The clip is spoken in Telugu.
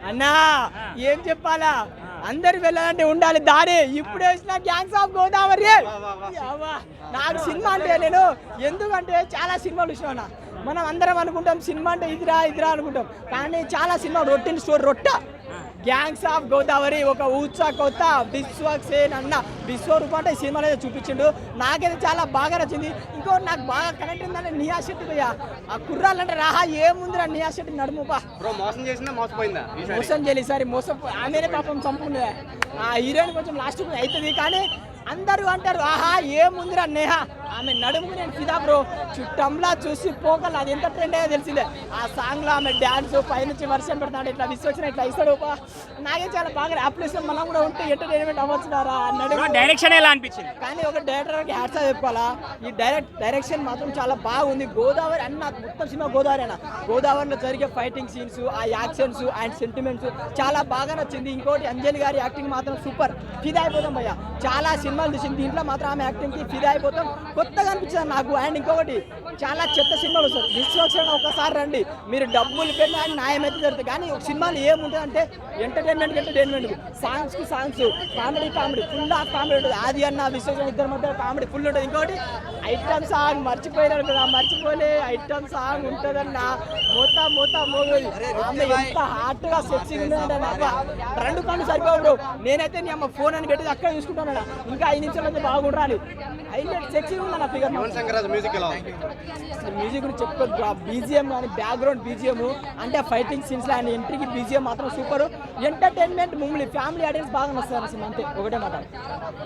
అన్నా ఏం చెప్పాలా, అందరు వెళ్ళాలంటే ఉండాలి దారి. ఇప్పుడు వేసిన గ్యాంగ్స్ ఆఫ్ గోదావరి. నాకు సినిమా అంటే నేను ఎందుకంటే చాలా సినిమాలు చూసినా. మనం అందరం అనుకుంటాం సినిమా అంటే ఇదిరా అనుకుంటాం, కానీ చాలా సినిమా రొట్టిన స్టోరీ రొట్ట. గ్యాంగ్స్ ఆఫ్ గోదావరి ఒక ఊచా కొత్త విశ్వక్సేన్ అన్న విశ్వరూపం అంటే ఈ సినిమాలో చూపించిండు. నాకైతే చాలా బాగా నచ్చింది. ఇంకో నాకు బాగా కనెక్ట్ అయిందంటే నియా శెట్టి భయ్యా. ఆ కుర్రాలంటే రాహా ఏముందిరా నియా శెట్టి నడుముపా. మోసం చేయలేదు ఈసారి, మోసం ఆమెనే పాపం చంపుకుంది. ఆ హీరోయిన్ కొంచెం లాస్ట్ అవుతుంది, కానీ అందరూ అంటారు ఆహా ఏముందిరా నేహా ఆమె నడుముకు నేను ఫిదా బ్రో. చుట్టంలా చూసి పోగల అది ఎంత ట్రెండ్ అయ్యో తెలిసిందే. ఆ సాంగ్లో ఆమె డ్యాన్స్ పైనుంచి వర్షం పెడతాడు, ఇట్లా విశ్వచ్చిన ఇట్లా ఇస్తాడు. నాకే చాలా బాగా అప్లేస్ మనం కూడా ఉంటే ఎంటర్టైన్మెంట్ అవ్వచ్చున్నారా అన్నాడు. డైరెక్షన్ ఎలా అనిపించింది? కానీ ఒక డైరెక్టర్కి హ్యాట్స్ చెప్పుకోవాలా, ఈ డైరెక్షన్ మాత్రం చాలా బాగుంది. గోదావరి అన్న మొత్తం సినిమా గోదావరి అన్న, గోదావరిలో జరిగే ఫైటింగ్ సీన్స్, ఆ యాక్షన్స్ అండ్ సెంటిమెంట్స్ చాలా బాగా నచ్చింది. ఇంకోటి అంజలి గారి యాక్టింగ్ మాత్రం సూపర్, ఫిదా అయిపోతాం భయ్య. చాలా సినిమాలు చూసింది, దీంట్లో మాత్రం ఆమె యాక్టింగ్కి ఫిదా అయిపోతాం. కొత్తగా అనిపించింది నాకు. అండ్ ఇంకొకటి చాలా చెత్త సినిమాలు వస్తారు, విశ్వక్షణ ఒకసారి రండి, మీరు డబ్బులు పెట్టినా న్యాయం అయితే జరుగుతుంది. కానీ ఒక సినిమాలు ఏముంటుంది అంటే ఎంటర్టైన్మెంట్, సాంగ్స్కి songs, comedy full of comedy ఉంటుంది. అది అన్న విశ్వక్షణ ఇద్దరి మధ్య కామెడీ ఫుల్ ఉంటుంది. ఇంకోటి ఐటమ్ సాంగ్ మర్చిపోయినాడు కదా, మర్చిపోలే ఐటమ్ సాంగ్ ఉంటుందన్న మోతా మోగోది. ఆమె ఎంత హార్ట్గా సెక్సీగా ఉంటుందంటే నాకు రెండు కళ్ళు సరిపోవు. నేనైతే నీ అమ్మ ఫోన్ అని పెట్టి అక్కడ చూసుకుంటాను, ఇంకా 5 నిమిషాలు అయితే బాగుండాలి. హైలైట్ సెక్సీగా ఉంది నా ఫిగర్. మ్యూజిక్ గురించి చెప్పుకోవద్దు, బీజిఎం కానీ బ్యాక్గ్రౌండ్ బీజిఎం అంటే ఫైటింగ్ సీన్స్ లో ఆయన ఎంట్రీకి బీజిఎం మాత్రం సూపర్. ఎంటర్టైన్మెంట్ మమ్మల్ని ఫ్యామిలీ ఆడియన్స్ బాగా నచ్చుతారు సినిమా, అంతే ఒకటే మాట.